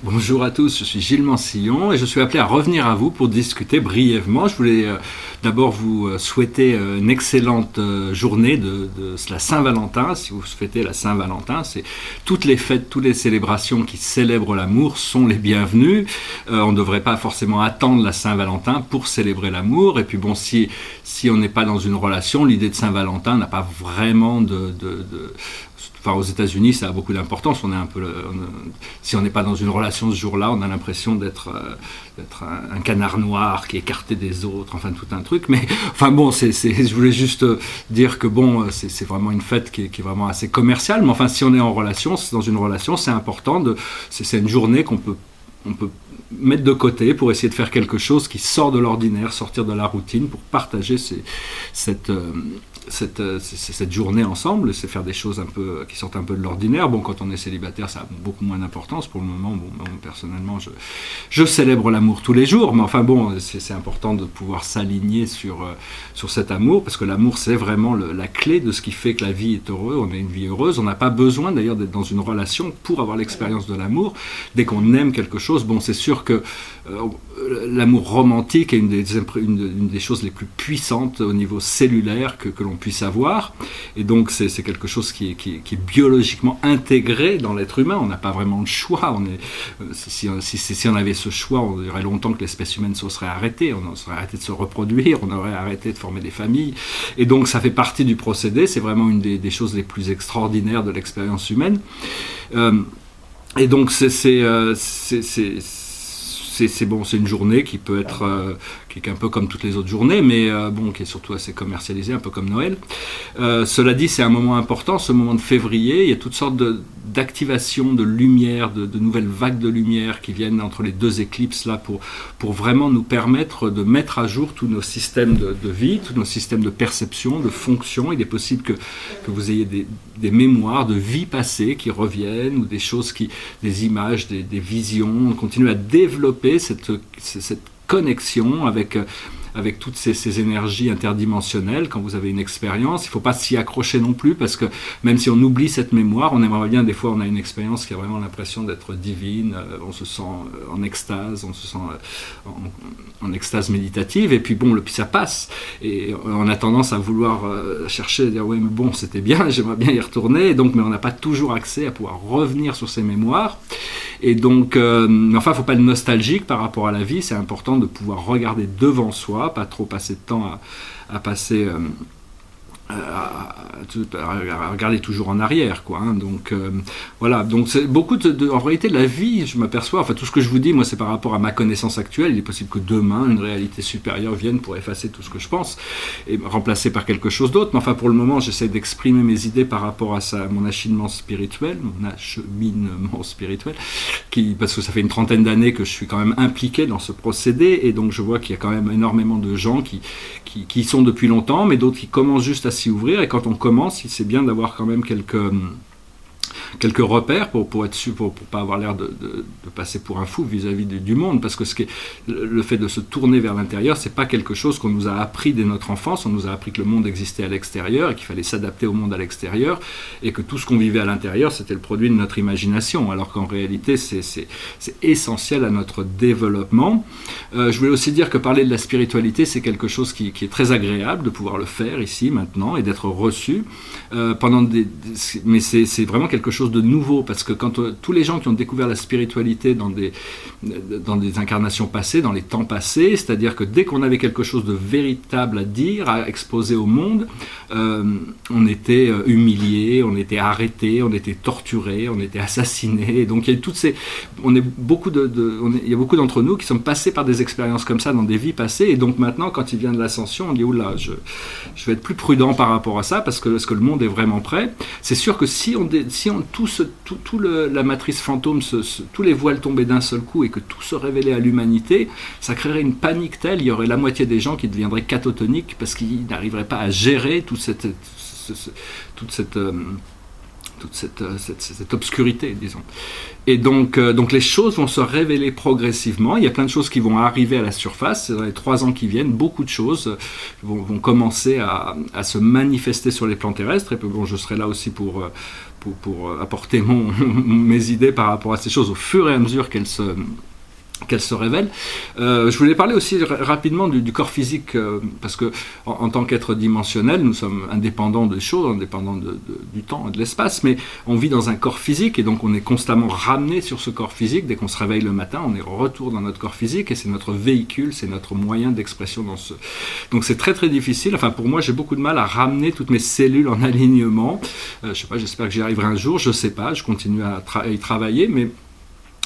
Bonjour à tous, je suis Gilles Mansillon et je suis appelé à revenir à vous pour discuter brièvement. Je voulais d'abord vous souhaiter une excellente journée de la Saint-Valentin. Si vous fêtez la Saint-Valentin, c'est toutes les fêtes, toutes les célébrations qui célèbrent l'amour sont les bienvenues. On ne devrait pas forcément attendre la Saint-Valentin pour célébrer l'amour. Et puis bon, si on n'est pas dans une relation, l'idée de Saint-Valentin n'a pas vraiment Enfin, aux États-Unis, ça a beaucoup d'importance. Si on n'est pas dans une relation ce jour-là, on a l'impression d'être un canard noir qui est écarté des autres. Enfin, tout un truc. Mais enfin bon, je voulais juste dire que bon, c'est vraiment une fête qui est vraiment assez commerciale. Mais enfin, si on est en relation, dans une relation, c'est important. C'est une journée qu'on peut mettre de côté pour essayer de faire quelque chose qui sort de l'ordinaire, sortir de la routine, pour partager cette journée ensemble, c'est faire des choses qui sortent un peu de l'ordinaire. Bon, quand on est célibataire, ça a beaucoup moins d'importance. Pour le moment, personnellement, je célèbre l'amour tous les jours, mais enfin bon, c'est important de pouvoir s'aligner sur cet amour, parce que l'amour, c'est vraiment la clé de ce qui fait que la vie est heureuse, on a une vie heureuse. On n'a pas besoin d'ailleurs d'être dans une relation pour avoir l'expérience de l'amour. Dès qu'on aime quelque chose, bon, c'est sûr que l'amour romantique est une des choses les plus puissantes au niveau cellulaire que l'on puisse avoir, et donc c'est quelque chose qui est biologiquement intégré dans l'être humain. On n'a pas vraiment le choix. Si on avait ce choix, on dirait longtemps que l'espèce humaine se serait arrêtée, on serait arrêté de se reproduire, on aurait arrêté de former des familles, et donc ça fait partie du procédé. C'est vraiment une des choses les plus extraordinaires de l'expérience humaine, et donc c'est une journée qui peut être qui est un peu comme toutes les autres journées, mais qui est surtout assez commercialisée, un peu comme Noël. Cela dit, c'est un moment important, ce moment de février. Il y a toutes sortes d'activations de lumière, de nouvelles vagues de lumière qui viennent entre les deux éclipses là pour vraiment nous permettre de mettre à jour tous nos systèmes de vie, tous nos systèmes de perception, de fonction. Il est possible que vous ayez des mémoires de vie passée qui reviennent, ou des choses des images, des visions. On continue à développer cette connexion avec toutes ces énergies interdimensionnelles. Quand vous avez une expérience, il ne faut pas s'y accrocher non plus, parce que même si on oublie cette mémoire, on aimerait bien, des fois on a une expérience qui a vraiment l'impression d'être divine, on se sent en extase, on se sent en extase méditative, et puis puis ça passe, et on a tendance à vouloir chercher, à dire oui mais bon c'était bien, j'aimerais bien y retourner, mais on n'a pas toujours accès à pouvoir revenir sur ces mémoires. Et donc, enfin, il ne faut pas être nostalgique par rapport à la vie. C'est important de pouvoir regarder devant soi, pas trop passer de temps à passer à regarder toujours en arrière, quoi. Donc voilà. Donc c'est beaucoup en réalité de la vie. Je m'aperçois. Enfin, tout ce que je vous dis, moi, c'est par rapport à ma connaissance actuelle. Il est possible que demain, une réalité supérieure vienne pour effacer tout ce que je pense et remplacer par quelque chose d'autre. Mais enfin, pour le moment, j'essaie d'exprimer mes idées par rapport à mon acheminement spirituel, parce que ça fait une trentaine d'années que je suis quand même impliqué dans ce procédé, et donc je vois qu'il y a quand même énormément de gens qui sont depuis longtemps, mais d'autres qui commencent juste à s'y ouvrir. Et quand on commence, c'est bien d'avoir quand même quelques repères pour être sûr, pour pas avoir l'air de passer pour un fou vis-à-vis du monde, parce que le fait de se tourner vers l'intérieur, c'est pas quelque chose qu'on nous a appris dès notre enfance. On nous a appris que le monde existait à l'extérieur et qu'il fallait s'adapter au monde à l'extérieur, et que tout ce qu'on vivait à l'intérieur, c'était le produit de notre imagination, alors qu'en réalité c'est essentiel à notre développement. Je voulais aussi dire que parler de la spiritualité, c'est quelque chose qui est très agréable de pouvoir le faire ici maintenant et d'être reçu mais c'est vraiment quelque chose de nouveau, parce que quand tous les gens qui ont découvert la spiritualité dans des incarnations passées, dans les temps passés, c'est-à-dire que dès qu'on avait quelque chose de véritable à dire, à exposer au monde, on était humilié, on était arrêté, on était torturé, on était assassiné. Donc il y a il y a beaucoup d'entre nous qui sont passés par des expériences comme ça dans des vies passées, et donc maintenant, quand il vient de l'ascension, on dit oula, je vais être plus prudent par rapport à ça, parce que le monde est vraiment prêt. C'est sûr que si la matrice fantôme, tous les voiles tombaient d'un seul coup et que tout se révélait à l'humanité, ça créerait une panique telle, il y aurait la moitié des gens qui deviendraient catatoniques, parce qu'ils n'arriveraient pas à gérer toute cette toute cette obscurité, disons. Et donc les choses vont se révéler progressivement. Il y a plein de choses qui vont arriver à la surface. Dans les 3 ans qui viennent, beaucoup de choses vont commencer à se manifester sur les plans terrestres. Et puis, bon, je serai là aussi pour apporter mes idées par rapport à ces choses au fur et à mesure qu'elles se révèlent. Je voulais parler aussi rapidement du corps physique, parce que en tant qu'être dimensionnel, nous sommes indépendants des choses, indépendants du temps et de l'espace, mais on vit dans un corps physique, et donc on est constamment ramené sur ce corps physique. Dès qu'on se réveille le matin, on est retour dans notre corps physique, et c'est notre véhicule, c'est notre moyen d'expression dans ce... Donc c'est très très difficile. Enfin, pour moi, j'ai beaucoup de mal à ramener toutes mes cellules en alignement. Je sais pas, j'espère que j'y arriverai un jour, je sais pas, je continue à y travailler, mais...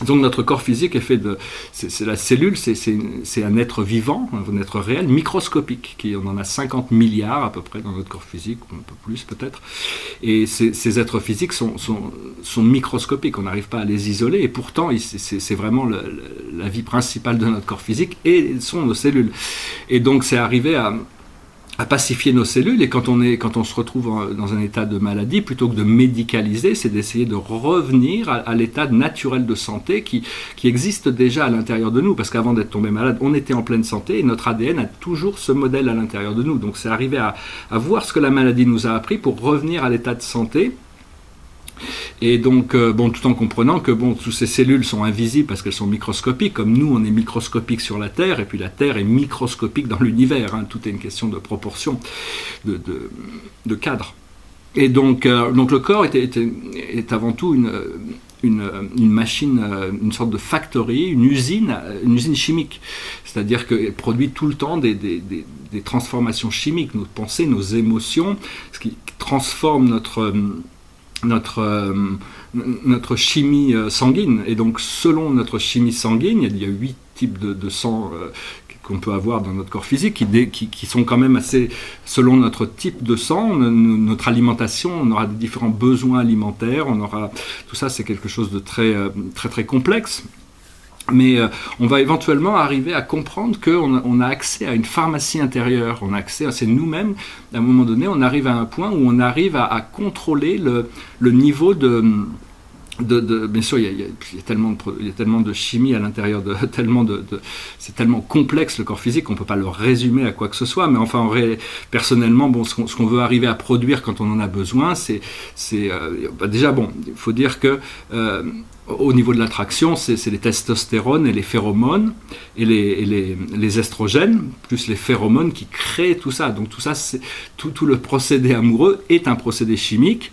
Donc notre corps physique est fait de... C'est la cellule, c'est un être vivant, un être réel, microscopique. On en a 50 milliards à peu près dans notre corps physique, un peu plus peut-être. Et ces êtres physiques sont microscopiques, on n'arrive pas à les isoler. Et pourtant, c'est vraiment la vie principale de notre corps physique, et sont nos cellules. Et donc c'est arrivé à pacifier nos cellules, et quand on se retrouve dans un état de maladie, plutôt que de médicaliser, c'est d'essayer de revenir à l'état naturel de santé qui existe déjà à l'intérieur de nous, parce qu'avant d'être tombé malade, on était en pleine santé, et notre ADN a toujours ce modèle à l'intérieur de nous. Donc c'est arriver à voir ce que la maladie nous a appris pour revenir à l'état de santé. Et donc, tout en comprenant que toutes ces cellules sont invisibles parce qu'elles sont microscopiques, comme nous, on est microscopique sur la Terre, et puis la Terre est microscopique dans l'univers. Tout est une question de proportion, de cadre. Et donc le corps est avant tout une machine, une sorte de factory, une usine chimique. C'est-à-dire qu'elle produit tout le temps des transformations chimiques, nos pensées, nos émotions, ce qui transforme notre chimie sanguine. Et donc selon notre chimie sanguine, il y a 8 types de sang qu'on peut avoir dans notre corps physique qui sont quand même assez, selon notre type de sang, notre alimentation, on aura différents besoins alimentaires, tout ça c'est quelque chose de très très très complexe. Mais on va éventuellement arriver à comprendre qu'on a accès à une pharmacie intérieure, on a accès, c'est nous-mêmes, à un moment donné, on arrive à un point où on arrive à contrôler le niveau bien sûr, il y a tellement de chimie à l'intérieur, c'est tellement complexe le corps physique qu'on ne peut pas le résumer à quoi que ce soit, mais enfin, personnellement, ce qu'on veut arriver à produire quand on en a besoin, déjà, il faut dire que au niveau de l'attraction, c'est les testostérones et les phéromones et les estrogènes, plus les phéromones qui créent tout ça. Donc tout ça, tout le procédé amoureux est un procédé chimique.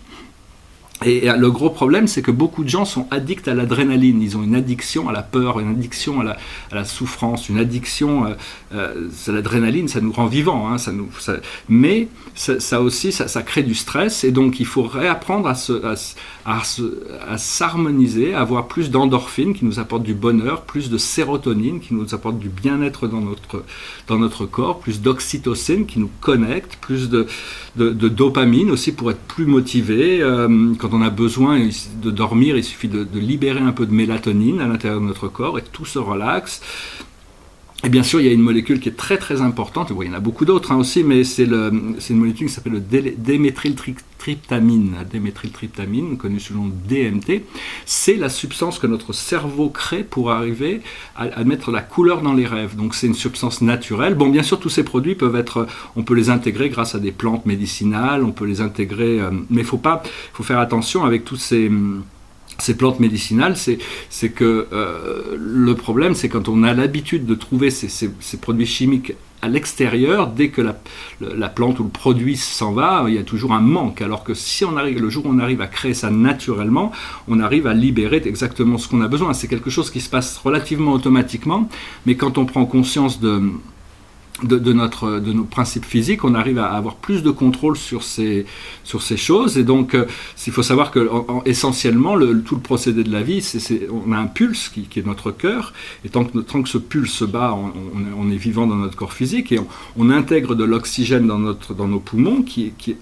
Et le gros problème, c'est que beaucoup de gens sont addicts à l'adrénaline. Ils ont une addiction à la peur, une addiction à la souffrance, une addiction à l'adrénaline. Ça nous rend vivants, mais ça aussi, ça crée du stress. Et donc, il faut réapprendre à s'harmoniser, à avoir plus d'endorphines qui nous apportent du bonheur, plus de sérotonine qui nous apporte du bien-être dans notre corps, plus d'oxytocine qui nous connecte, plus de dopamine aussi pour être plus motivé. Quand on a besoin de dormir, il suffit de libérer un peu de mélatonine à l'intérieur de notre corps et tout se relaxe. Et bien sûr, il y a une molécule qui est très très importante, il y en a beaucoup d'autres aussi, mais c'est une molécule qui s'appelle le déméthyltryptamine, connue sous le nom de DMT. C'est la substance que notre cerveau crée pour arriver à mettre la couleur dans les rêves. Donc c'est une substance naturelle. Bien sûr, tous ces produits on peut les intégrer grâce à des plantes médicinales, on peut les intégrer, mais il faut faire attention avec tous ces plantes médicinales, c'est que le problème, c'est quand on a l'habitude de trouver ces produits chimiques à l'extérieur, dès que la plante ou le produit s'en va, il y a toujours un manque. Alors que si le jour où on arrive à créer ça naturellement, on arrive à libérer exactement ce qu'on a besoin. C'est quelque chose qui se passe relativement automatiquement, mais quand on prend conscience de nos principes physiques, on arrive à avoir plus de contrôle sur ces choses. Et donc, il faut savoir que essentiellement, tout le procédé de la vie, on a un pulse qui est notre cœur, et tant que ce pulse bat, on est vivant dans notre corps physique, et on intègre de l'oxygène dans nos poumons qui est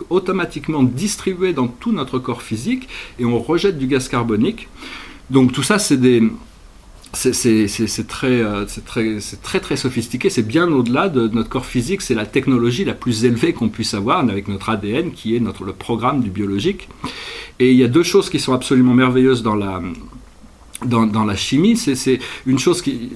automatiquement distribué dans tout notre corps physique, et on rejette du gaz carbonique. Donc tout ça, c'est c'est très sophistiqué, c'est bien au-delà de notre corps physique, c'est la technologie la plus élevée qu'on puisse avoir avec notre ADN qui est le programme du biologique. Et il y a deux choses qui sont absolument merveilleuses dans la chimie, c'est une chose qui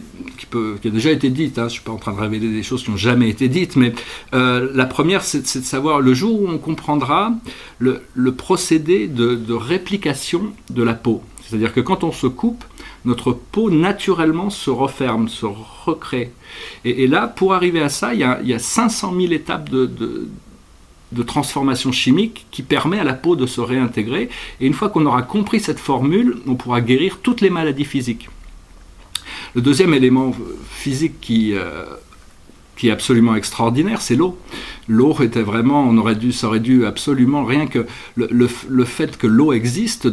a déjà été dite, hein, je ne suis pas en train de révéler des choses qui n'ont jamais été dites, mais la première c'est de savoir le jour où on comprendra le procédé de réplication de la peau. C'est-à-dire que quand on se coupe, notre peau naturellement se referme, se recrée. Et là, pour arriver à ça, il y a 500 000 étapes de transformation chimique qui permet à la peau de se réintégrer. Et une fois qu'on aura compris cette formule, on pourra guérir toutes les maladies physiques. Le deuxième élément physique qui est absolument extraordinaire, c'est l'eau. L'eau était vraiment, ça aurait dû absolument, rien que le fait que l'eau existe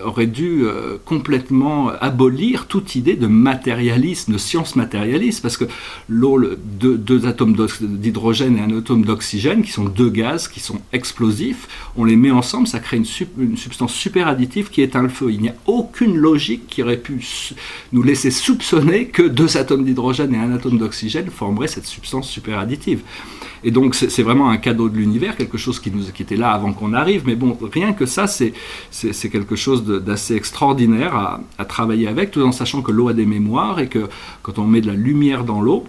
aurait dû complètement abolir toute idée de matérialisme, de science matérialiste, parce que l'eau, deux atomes d'hydrogène et un atome d'oxygène, qui sont deux gaz, qui sont explosifs, on les met ensemble, ça crée une substance super additive qui éteint le feu. Il n'y a aucune logique qui aurait pu nous laisser soupçonner que deux atomes d'hydrogène et un atome d'oxygène formeraient cette substance super additive. Et donc c'est vraiment un cadeau de l'univers, quelque chose qui était là avant qu'on arrive, mais bon, rien que ça, c'est quelque chose d'assez extraordinaire à travailler avec, tout en sachant que l'eau a des mémoires et que quand on met de la lumière dans l'eau,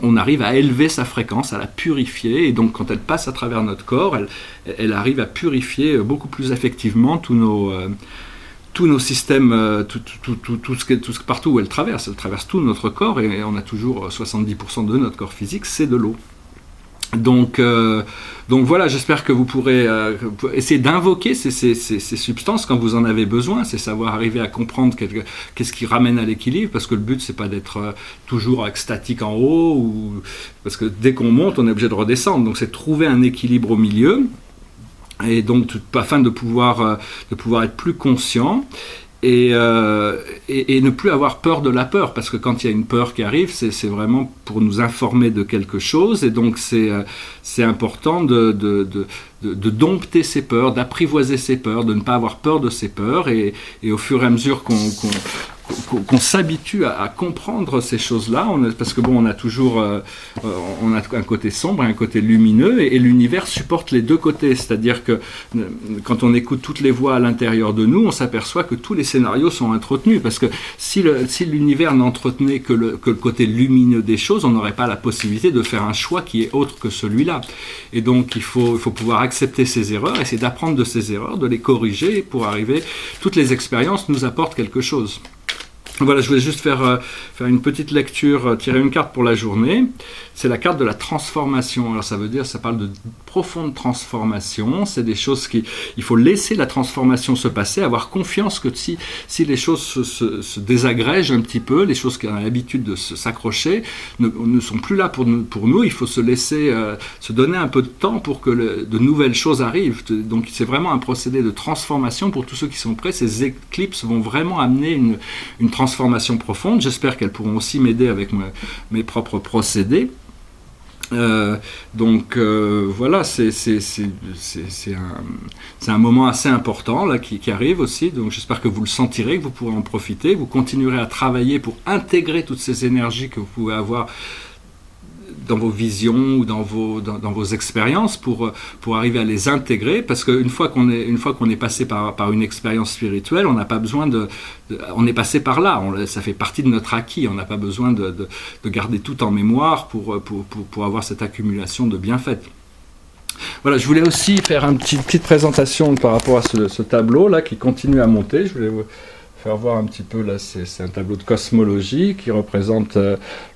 on arrive à élever sa fréquence, à la purifier, et donc quand elle passe à travers notre corps, elle arrive à purifier beaucoup plus effectivement tous nos systèmes, partout où elle traverse tout notre corps, et on a toujours 70% de notre corps physique, c'est de l'eau. Donc voilà, j'espère que vous pourrez essayer d'invoquer ces substances quand vous en avez besoin, c'est savoir arriver à comprendre qu'est-ce qui ramène à l'équilibre, parce que le but c'est pas d'être toujours extatique en haut, parce que dès qu'on monte on est obligé de redescendre, donc c'est de trouver un équilibre au milieu, et donc afin de pouvoir être plus conscient. Et ne plus avoir peur de la peur, parce que quand il y a une peur qui arrive, c'est vraiment pour nous informer de quelque chose, et donc c'est important de dompter ses peurs, d'apprivoiser ses peurs, de ne pas avoir peur de ses peurs, et au fur et à mesure qu'on s'habitue à comprendre ces choses-là, parce que bon, on a toujours on a un côté sombre et un côté lumineux, et l'univers supporte les deux côtés, c'est-à-dire que quand on écoute toutes les voix à l'intérieur de nous, on s'aperçoit que tous les scénarios sont entretenus, parce que si l'univers n'entretenait que le côté lumineux des choses, on n'aurait pas la possibilité de faire un choix qui est autre que celui-là. Et donc il faut pouvoir accepter ses erreurs, essayer d'apprendre de ses erreurs, de les corriger pour arriver. Toutes les expériences nous apportent quelque chose. Voilà, je voulais juste faire une petite lecture, tirer une carte pour la journée. C'est la carte de la transformation. Alors ça parle de profonde transformation. C'est des choses il faut laisser la transformation se passer, avoir confiance que si les choses se désagrègent un petit peu, les choses qui ont l'habitude de s'accrocher ne sont plus là pour nous. Il faut se laisser, se donner un peu de temps pour que de nouvelles choses arrivent. Donc c'est vraiment un procédé de transformation pour tous ceux qui sont prêts. Ces éclipses vont vraiment amener une transformation profonde. J'espère qu'elles pourront aussi m'aider avec mes propres procédés. Voilà, c'est un moment assez important là qui arrive aussi, donc j'espère que vous le sentirez, que vous pourrez en profiter, vous continuerez à travailler pour intégrer toutes ces énergies que vous pouvez avoir dans vos visions ou dans vos expériences pour arriver à les intégrer, parce qu'une fois qu'on est passé par une expérience spirituelle, on n'a pas besoin on est passé par là, ça fait partie de notre acquis, on n'a pas besoin de garder tout en mémoire pour avoir cette accumulation de bienfaits. Voilà, je voulais aussi faire une petite présentation par rapport à ce tableau là qui continue à monter. Je voulais vous faire voir un petit peu, là c'est un tableau de cosmologie qui représente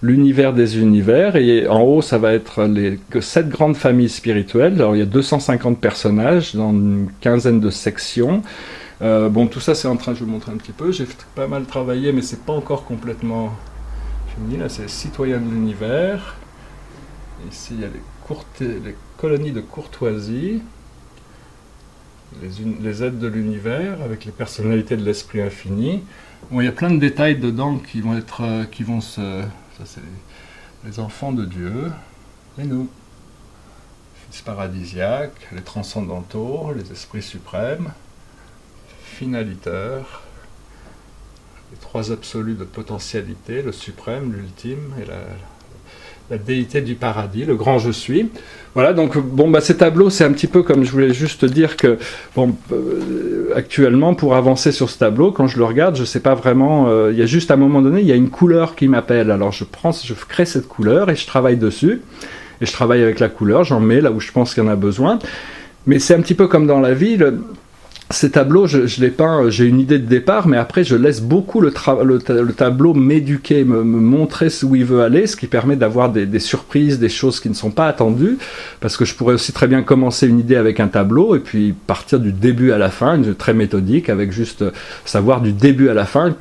l'univers des univers, et en haut ça va être les 7 grandes familles spirituelles. Alors il y a 250 personnages dans une quinzaine de sections. Bon, tout ça c'est en train, je vais vous montrer un petit peu, j'ai pas mal travaillé mais c'est pas encore complètement fini. Là c'est les citoyens de l'univers, ici il y a les colonies de courtoisie, les aides de l'univers avec les personnalités de l'esprit infini. Bon, il y a plein de détails dedans qui vont ça c'est les enfants de Dieu, et nous, fils paradisiaques, les transcendantaux, les esprits suprêmes, finaliteurs, les trois absolus de potentialité, le suprême, l'ultime et la déité du paradis, le grand je suis. Voilà, donc bon, bah, ces tableaux, c'est un petit peu comme je voulais juste dire que, bon, actuellement, pour avancer sur ce tableau, quand je le regarde, je sais pas vraiment, il y a juste à un moment donné, il y a une couleur qui m'appelle. Alors je crée cette couleur et je travaille dessus, et je travaille avec la couleur, j'en mets là où je pense qu'il y en a besoin. Mais c'est un petit peu comme dans la vie, ces tableaux, je les peins, j'ai une idée de départ, mais après je laisse beaucoup le tableau m'éduquer, me montrer où il veut aller, ce qui permet d'avoir des surprises, des choses qui ne sont pas attendues, parce que je pourrais aussi très bien commencer une idée avec un tableau, et puis partir du début à la fin, très méthodique, avec juste savoir du début à la fin,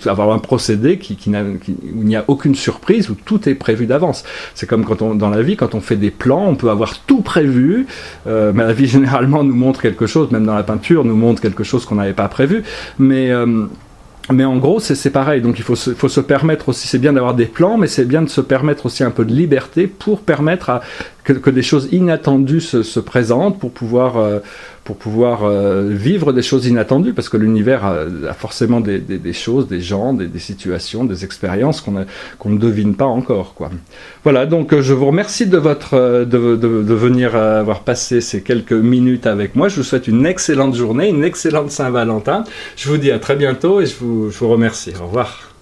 avoir un procédé où il n'y a aucune surprise, où tout est prévu d'avance. C'est comme dans la vie, quand on fait des plans, on peut avoir tout prévu, mais la vie généralement nous montre quelque chose, même dans la peinture, nous montre quelque chose qu'on n'avait pas prévu, mais en gros c'est pareil, donc il faut se permettre aussi, c'est bien d'avoir des plans, mais c'est bien de se permettre aussi un peu de liberté pour permettre que des choses inattendues se présentent, pour pouvoir vivre des choses inattendues, parce que l'univers a forcément des choses, des gens, des situations, des expériences qu'on ne devine pas encore, quoi. Voilà, donc je vous remercie de venir avoir passé ces quelques minutes avec moi. Je vous souhaite une excellente journée, une excellente Saint-Valentin. Je vous dis à très bientôt et je vous remercie. Au revoir.